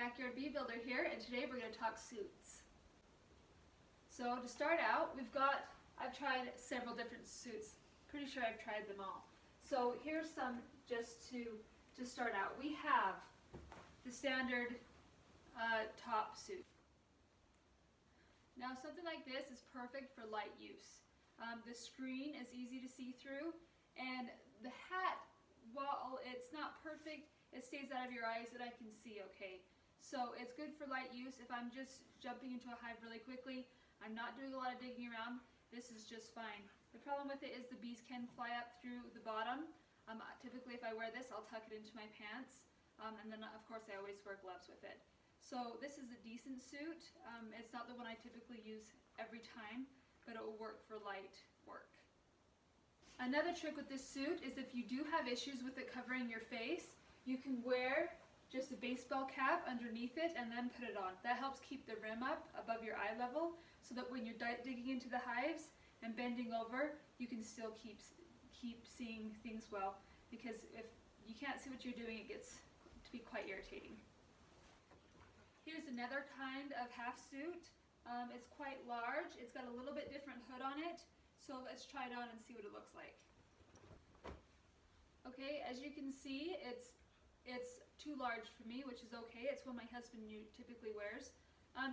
Backyard Bee Builder here, and today we're going to talk suits. So to start out, I've tried several different suits. Pretty sure I've tried them all. So here's some just to start out. We have the standard top suit. Now something like this is perfect for light use. The screen is easy to see through, and the hat, while it's not perfect, it stays out of your eyes and I can see okay. So it's good for light use. If I'm just jumping into a hive really quickly, I'm not doing a lot of digging around, this is just fine. The problem with it is the bees can fly up through the bottom. Typically if I wear this, I'll tuck it into my pants, and then of course I always wear gloves with it. So this is a decent suit. It's not the one I typically use every time, but it will work for light work. Another trick with this suit is if you do have issues with it covering your face, you can wear just a baseball cap underneath it and then put it on. That helps keep the rim up above your eye level so that when you're digging into the hives and bending over, you can still keep seeing things well, because if you can't see what you're doing, it gets to be quite irritating. Here's another kind of half suit. It's quite large. It's got a little bit different hood on it, so let's try it on and see what it looks like. Okay, as you can see, it's too large for me, which is okay. It's what my husband typically wears.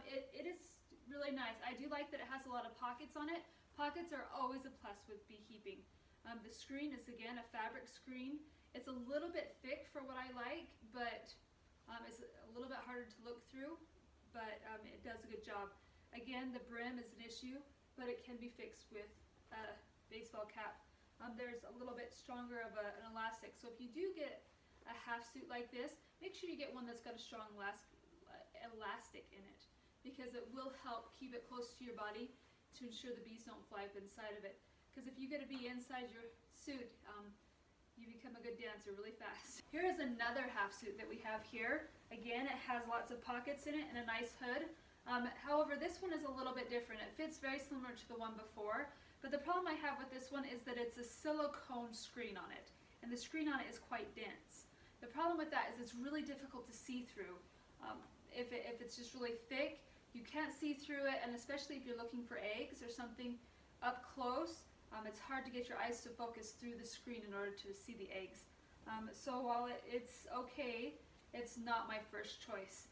It is really nice. I do like that it has a lot of pockets on it. Pockets are always a plus with beekeeping. The screen is again a fabric screen. It's a little bit thick for what I like, but it's a little bit harder to look through, but it does a good job. Again, the brim is an issue, but it can be fixed with a baseball cap. There's a little bit stronger of an elastic, so if you do get a half suit like this, make sure you get one that's got a strong elastic in it, because it will help keep it close to your body to ensure the bees don't fly up inside of it. Because if you get a bee inside your suit, you become a good dancer really fast. Here is another half suit that we have here. Again, it has lots of pockets in it and a nice hood. However, this one is a little bit different. It fits very similar to the one before, but the problem I have with this one is that it's a silicone screen on it, and the screen on it is quite dense. The problem with that is it's really difficult to see through. If it's just really thick, you can't see through it, and especially if you're looking for eggs or something up close, it's hard to get your eyes to focus through the screen in order to see the eggs. So while it's okay, it's not my first choice.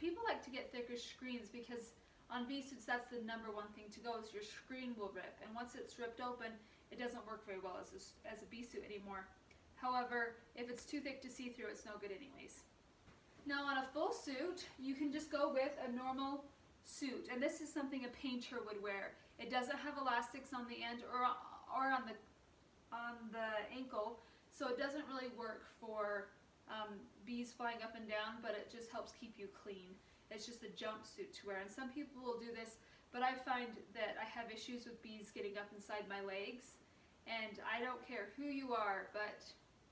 People like to get thicker screens because on bee suits that's the #1 thing to go, is your screen will rip, and once it's ripped open, it doesn't work very well as a bee suit anymore. However, if it's too thick to see through, it's no good anyways. Now on a full suit, you can just go with a normal suit, and this is something a painter would wear. It doesn't have elastics on the end or on the ankle, so it doesn't really work for bees flying up and down, but it just helps keep you clean. It's just a jumpsuit to wear, and some people will do this, but I find that I have issues with bees getting up inside my legs, and I don't care who you are, but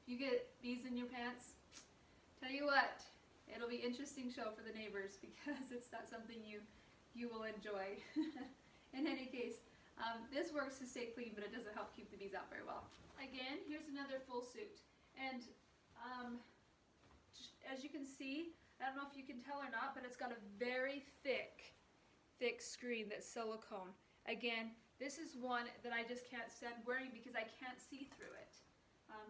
if you get bees in your pants, tell you what, it'll be an interesting show for the neighbors, because it's not something you will enjoy. In any case, this works to stay clean, but it doesn't help keep the bees out very well. Again, here's another full suit, and as you can see, I don't know if you can tell or not, but it's got a very thick screen that's silicone. Again, this is one that I just can't stand wearing because I can't see through it.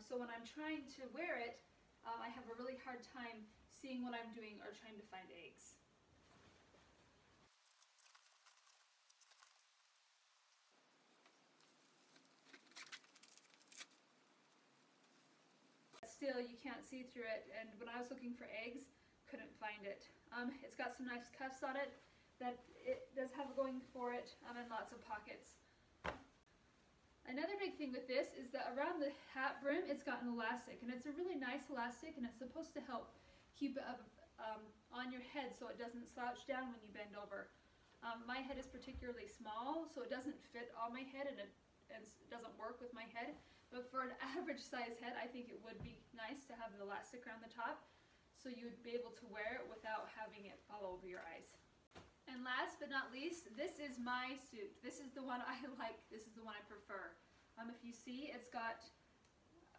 So when I'm trying to wear it, I have a really hard time seeing what I'm doing or trying to find eggs. Still, you can't see through it, and when I was looking for eggs, couldn't find it. It's got some nice cuffs on it that it does have going for it, and lots of pockets. Another big thing with this is that around the hat brim, it's got an elastic, and it's a really nice elastic, and it's supposed to help keep it up on your head so it doesn't slouch down when you bend over. My head is particularly small, so it doesn't fit on my head, and it doesn't work with my head, but for an average size head, I think it would be nice to have the elastic around the top, so you would be able to wear it without having it fall over your eyes. And last but not least, this is my suit. This is the one I like. This is the one I prefer. If you see, it's got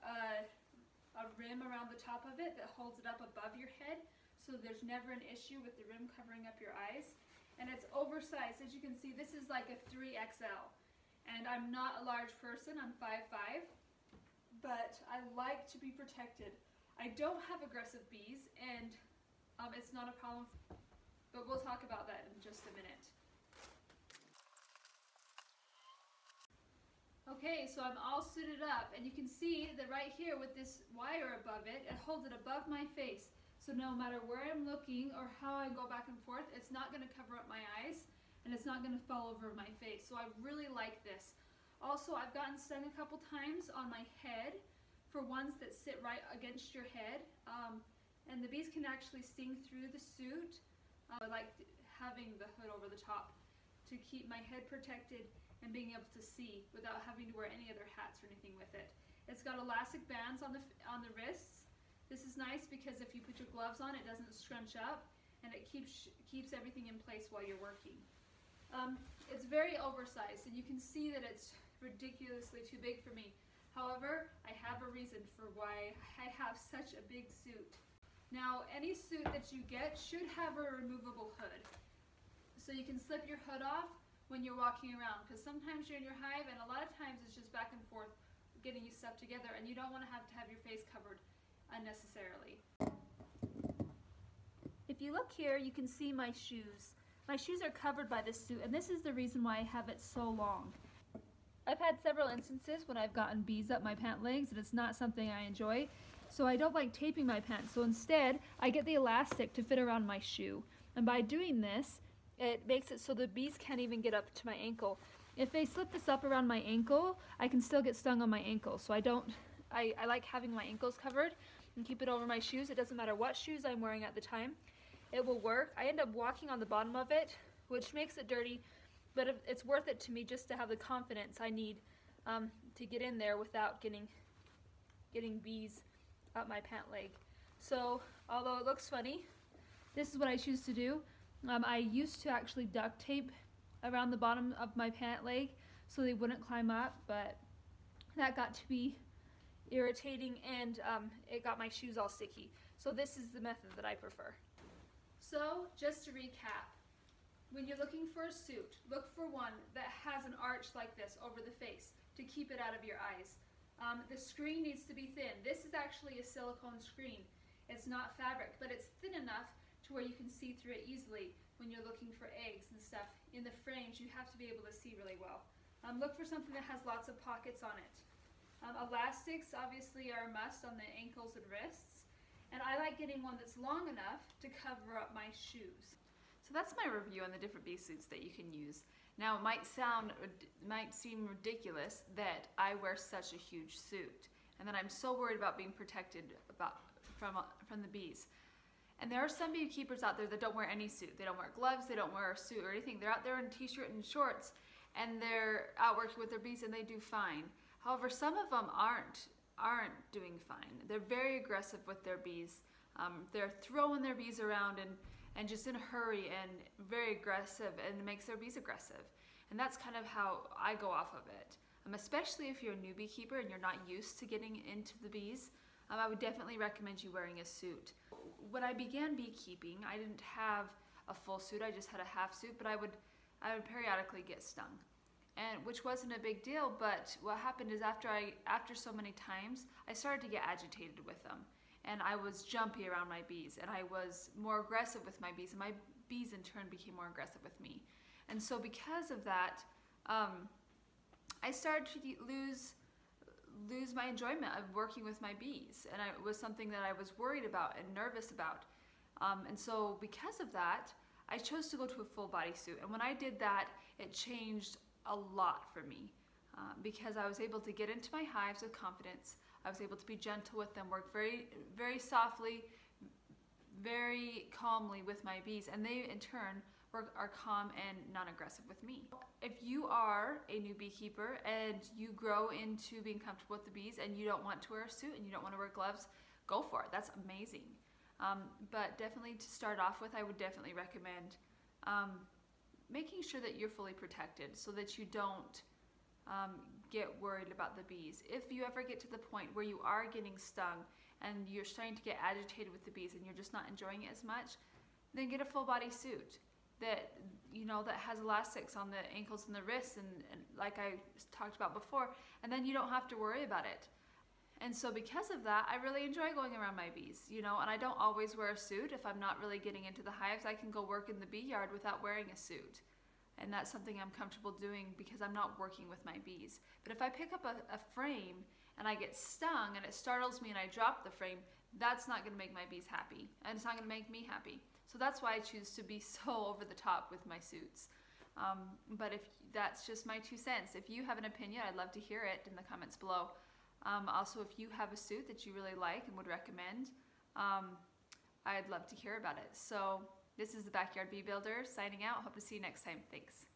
a rim around the top of it that holds it up above your head, so there's never an issue with the rim covering up your eyes. And it's oversized. As you can see, this is like a 3XL. And I'm not a large person, I'm 5'5", but I like to be protected. I don't have aggressive bees, and it's not a problem, but we'll talk about that in just a minute. Okay, so I'm all suited up, and you can see that right here with this wire above it, it holds it above my face. So no matter where I'm looking or how I go back and forth, it's not going to cover up my eyes, and it's not going to fall over my face. So I really like this. Also, I've gotten stung a couple times on my head for ones that sit right against your head. And the bees can actually sting through the suit. I like having the hood over the top to keep my head protected and being able to see without having to wear any other hats or anything with it. It's got elastic bands on the wrists. This is nice because if you put your gloves on, it doesn't scrunch up, and it keeps everything in place while you're working. It's very oversized, and you can see that it's ridiculously too big for me. However, I have a reason for why I have such a big suit. Now, any suit that you get should have a removable hood. So you can slip your hood off when you're walking around, because sometimes you're in your hive, and a lot of times it's just back and forth getting you stuff together, and you don't want to have your face covered unnecessarily. If you look here, you can see my shoes. My shoes are covered by this suit, and this is the reason why I have it so long. I've had several instances when I've gotten bees up my pant legs, and it's not something I enjoy, so I don't like taping my pants. So instead, I get the elastic to fit around my shoe. And by doing this, it makes it so the bees can't even get up to my ankle. If they slip this up around my ankle, I can still get stung on my ankle. So I like having my ankles covered and keep it over my shoes. It doesn't matter what shoes I'm wearing at the time. It will work. I end up walking on the bottom of it, which makes it dirty, but it's worth it to me just to have the confidence I need to get in there without getting bees up my pant leg. So although it looks funny, this is what I choose to do. I used to actually duct tape around the bottom of my pant leg so they wouldn't climb up, but that got to be irritating, and it got my shoes all sticky. So this is the method that I prefer. So just to recap, when you're looking for a suit, look for one that has an arch like this over the face to keep it out of your eyes. The screen needs to be thin. This is actually a silicone screen. It's not fabric, but it's thin enough to where you can see through it easily when you're looking for eggs and stuff. In the frames, you have to be able to see really well. Look for something that has lots of pockets on it. Elastics obviously are a must on the ankles and wrists, and I like getting one that's long enough to cover up my shoes. So that's my review on the different bee suits that you can use. Now it might seem ridiculous that I wear such a huge suit and that I'm so worried about being protected from the bees. And there are some beekeepers out there that don't wear any suit. They don't wear gloves, they don't wear a suit or anything. They're out there in a t-shirt and shorts, and they're out working with their bees, and they do fine. However, some of them aren't doing fine. They're very aggressive with their bees. They're throwing their bees around and just in a hurry and very aggressive, and it makes their bees aggressive. And that's kind of how I go off of it. Especially if you're a new beekeeper and you're not used to getting into the bees, I would definitely recommend you wearing a suit. When I began beekeeping, I didn't have a full suit, I just had a half suit, but I would periodically get stung, and which wasn't a big deal. But what happened is after so many times, I started to get agitated with them, and I was jumpy around my bees, and I was more aggressive with my bees, and my bees in turn became more aggressive with me. And so because of that, I started to lose my enjoyment of working with my bees, and it was something that I was worried about and nervous about. And so because of that, I chose to go to a full body suit. And when I did that, it changed a lot for me, because I was able to get into my hives with confidence. I was able to be gentle with them, work very, very softly, very calmly with my bees, and they in turn are calm and non-aggressive with me. If you are a new beekeeper and you grow into being comfortable with the bees and you don't want to wear a suit and you don't want to wear gloves, go for it. That's amazing. But definitely to start off with, I would definitely recommend making sure that you're fully protected so that you don't get worried about the bees. If you ever get to the point where you are getting stung and you're starting to get agitated with the bees and you're just not enjoying it as much, then get a full body suit that, you know, that has elastics on the ankles and the wrists and like I talked about before, and then you don't have to worry about it. And so because of that, I really enjoy going around my bees, you know, and I don't always wear a suit. If I'm not really getting into the hives, I can go work in the bee yard without wearing a suit. And that's something I'm comfortable doing because I'm not working with my bees. But if I pick up a frame and I get stung and it startles me and I drop the frame, that's not going to make my bees happy, and it's not going to make me happy. So that's why I choose to be so over the top with my suits. But if that's just my 2 cents. If you have an opinion, I'd love to hear it in the comments below. Also, if you have a suit that you really like and would recommend, I'd love to hear about it. So this is the Backyard Bee Builder signing out. Hope to see you next time. Thanks.